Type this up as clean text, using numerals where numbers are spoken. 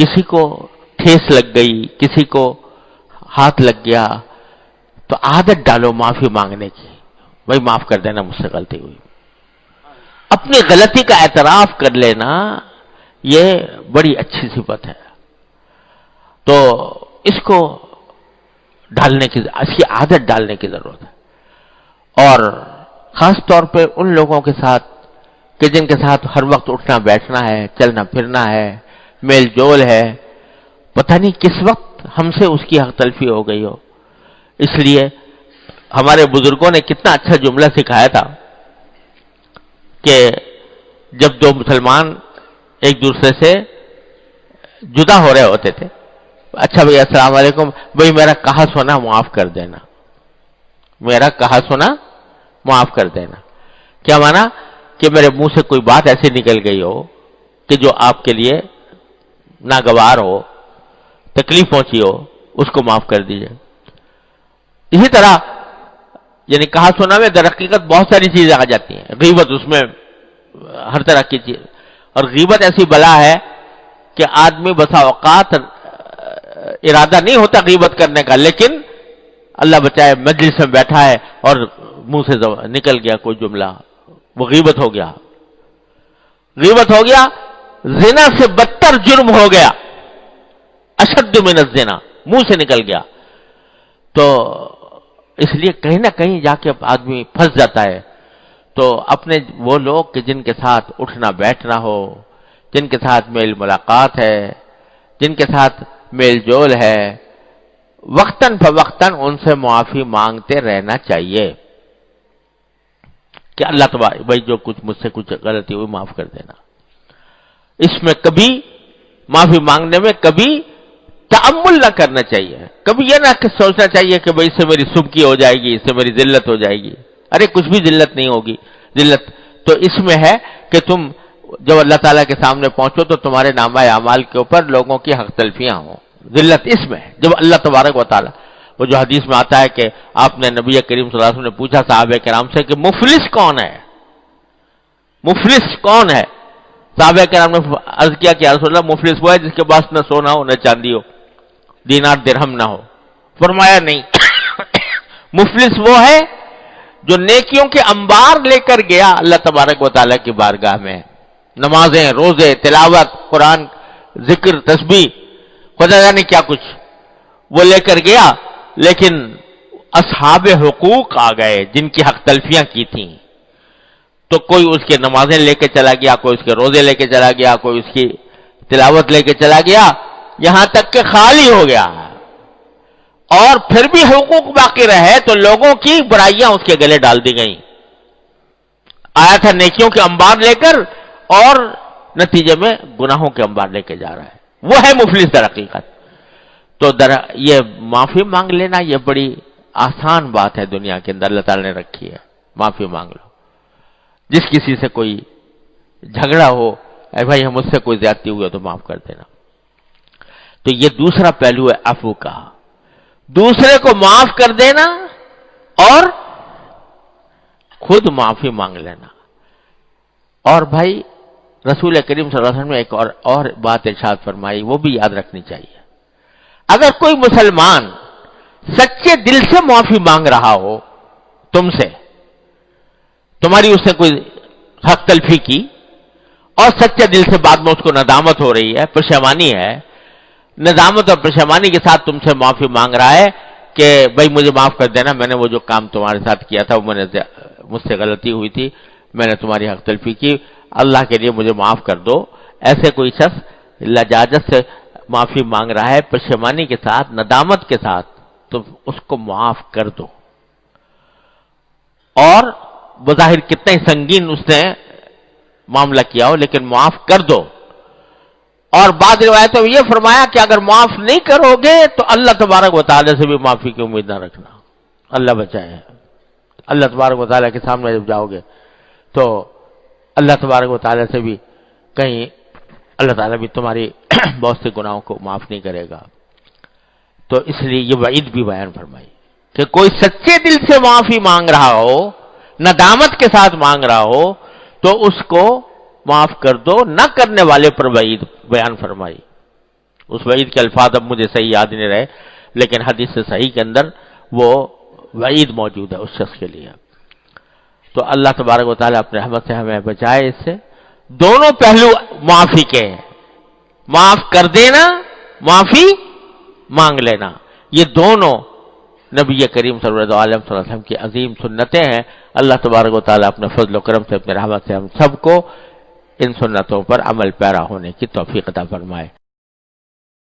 کسی کو ٹھیس لگ گئی، کسی کو ہاتھ لگ گیا، تو عادت ڈالو معافی مانگنے کی، بھائی معاف کر دینا مجھ سے غلطی ہوئی. اپنی غلطی کا اعتراف کر لینا یہ بڑی اچھی صفت ہے. تو اس کو ڈالنے کی، اس کی عادت ڈالنے کی ضرورت ہے. اور خاص طور پہ ان لوگوں کے ساتھ کہ جن کے ساتھ ہر وقت اٹھنا بیٹھنا ہے، چلنا پھرنا ہے، میل جول ہے، پتہ نہیں کس وقت ہم سے اس کی حق تلفی ہو گئی ہو. اس لیے ہمارے بزرگوں نے کتنا اچھا جملہ سکھایا تھا کہ جب دو مسلمان ایک دوسرے سے جدا ہو رہے ہوتے تھے، اچھا بھئی السلام علیکم، بھئی میرا کہا سنا معاف کر دینا، میرا کہا سنا معاف کر دینا. کیا مانا؟ کہ میرے منہ سے کوئی بات ایسی نکل گئی ہو کہ جو آپ کے لیے ناگوار ہو، تکلیف پہنچی ہو، اس کو معاف کر دیجئے. اسی طرح یعنی کہا سنا میں در حقیقت بہت ساری چیزیں آ جاتی ہیں. غیبت اس میں ہر طرح کی چیز، اور غیبت ایسی بلا ہے کہ آدمی بسا اوقات ارادہ نہیں ہوتا غیبت کرنے کا، لیکن اللہ بچائے مجلس میں بیٹھا ہے اور منہ سے نکل گیا کوئی جملہ، وہ غیبت ہو گیا. غیبت ہو گیا، زنا سے بدتر جرم ہو گیا، اشد من الزنا، منہ سے نکل گیا. تو اس لیے کہیں نہ کہیں جا کے آدمی پھنس جاتا ہے. تو اپنے وہ لوگ کہ جن کے ساتھ اٹھنا بیٹھنا ہو، جن کے ساتھ میل ملاقات ہے، جن کے ساتھ میل جول ہے، وقتاً فوقتاً ان سے معافی مانگتے رہنا چاہیے کہ اللہ تبارک بھائی جو کچھ مجھ سے کچھ غلطی ہوئی معاف کر دینا. اس میں کبھی معافی مانگنے میں کبھی تأمل نہ کرنا چاہیے، کبھی یہ نہ سوچنا چاہیے کہ بھائی اس سے میری سبکی ہو جائے گی، اس سے میری ذلت ہو جائے گی. ارے کچھ بھی ذلت نہیں ہوگی. ذلت تو اس میں ہے کہ تم جب اللہ تعالیٰ کے سامنے پہنچو تو تمہارے نامہ اعمال کے اوپر لوگوں کی حق تلفیاں ہوں. ذلت اس میں ہے جب اللہ تبارک و تعالیٰ، وہ جو حدیث میں آتا ہے کہ آپ نے نبی کریم صلی اللہ علیہ وسلم نے پوچھا صحابہ کرام سے کہ مفلس کون ہے؟ مفلس کون ہے؟ صحابہ کرام نے عرض کیا کہ یا رسول اللہ مفلس وہ ہے جس کے پاس نہ سونا ہو، نہ چاندی ہو، دینار درہم نہ ہو. فرمایا نہیں، مفلس وہ ہے جو نیکیوں کے انبار لے کر گیا اللہ تبارک و تعالیٰ کی بارگاہ میں، نمازیں، روزے، تلاوت، قرآن، ذکر، تسبیح، خدا جانے کیا کچھ وہ لے کر گیا، لیکن اصحاب حقوق آ گئے جن کی حق تلفیاں کی تھیں. تو کوئی اس کے نمازیں لے کے چلا گیا، کوئی اس کے روزے لے کے چلا گیا، کوئی اس کی تلاوت لے کے چلا گیا، یہاں تک کہ خالی ہو گیا. اور پھر بھی حقوق باقی رہے تو لوگوں کی برائیاں اس کے گلے ڈال دی گئیں. آیا تھا نیکیوں کے انبار لے کر اور نتیجے میں گناہوں کے انبار لے کے جا رہا ہے. وہ ہے مفلس در حقیقت. تو یہ معافی مانگ لینا یہ بڑی آسان بات ہے دنیا کے اندر اللہ تعالی نے رکھی ہے. معافی مانگ لو. جس کسی سے کوئی جھگڑا ہو، اے بھائی ہم مجھ سے کوئی زیادتی ہوئی تو معاف کر دینا. تو یہ دوسرا پہلو ہے عفو کا، دوسرے کو معاف کر دینا اور خود معافی مانگ لینا. اور بھائی رسول کریم صلی اللہ علیہ وسلم نے ایک اور بات ارشاد فرمائی، وہ بھی یاد رکھنی چاہیے. اگر کوئی مسلمان سچے دل سے معافی مانگ رہا ہو تم سے، تمہاری اس نے کوئی حق تلفی کی اور سچے دل سے بعد میں اس کو ندامت ہو رہی ہے، پشیمانی ہے، ندامت اور پشیمانی کے ساتھ تم سے معافی مانگ رہا ہے کہ بھائی مجھے معاف کر دینا، میں نے وہ جو کام تمہارے ساتھ کیا تھا وہ مجھ سے غلطی ہوئی تھی، میں نے تمہاری حق تلفی کی، اللہ کے لیے مجھے معاف کر دو. ایسے کوئی شخص لجاجت سے معافی مانگ رہا ہے، پشیمانی کے ساتھ، ندامت کے ساتھ، تو اس کو معاف کر دو. اور بظاہر کتنا ہی سنگین اس نے معاملہ کیا ہو لیکن معاف کر دو. اور بعض روایتوں میں یہ فرمایا کہ اگر معاف نہیں کرو گے تو اللہ تبارک و تعالیٰ سے بھی معافی کی امید نہ رکھنا. اللہ بچائے. اللہ تبارک و تعالیٰ کے سامنے جب جاؤ گے تو اللہ تبارک و تعالیٰ سے بھی کہیں اللہ تعالیٰ بھی تمہاری بہت سے گناہوں کو معاف نہیں کرے گا. تو اس لیے یہ وعید بھی بیان فرمائی کہ کوئی سچے دل سے معافی مانگ رہا ہو، ندامت کے ساتھ مانگ رہا ہو، تو اس کو معاف کر دو. نہ کرنے والے پر وعید بیان فرمائی اس وعید کے الفاظ اب مجھے صحیح یاد نہیں رہے، لیکن حدیث صحیح کے اندر وہ وعید موجود ہے اس شخص کے لیے۔ تو اللہ تبارک و تعالیٰ اپنے رحمت سے ہمیں بچائے اس سے۔ دونوں پہلو معافی کے ہیں، معاف کر دینا، معافی مانگ لینا، یہ دونوں نبی کریم صلی اللہ علیہ وسلم کی عظیم سنتیں ہیں۔ اللہ تبارک و تعالیٰ اپنے فضل و کرم سے، اپنے رحمت سے ہم سب کو ان سنتوں پر عمل پیرا ہونے کی توفیق عطا فرمائے۔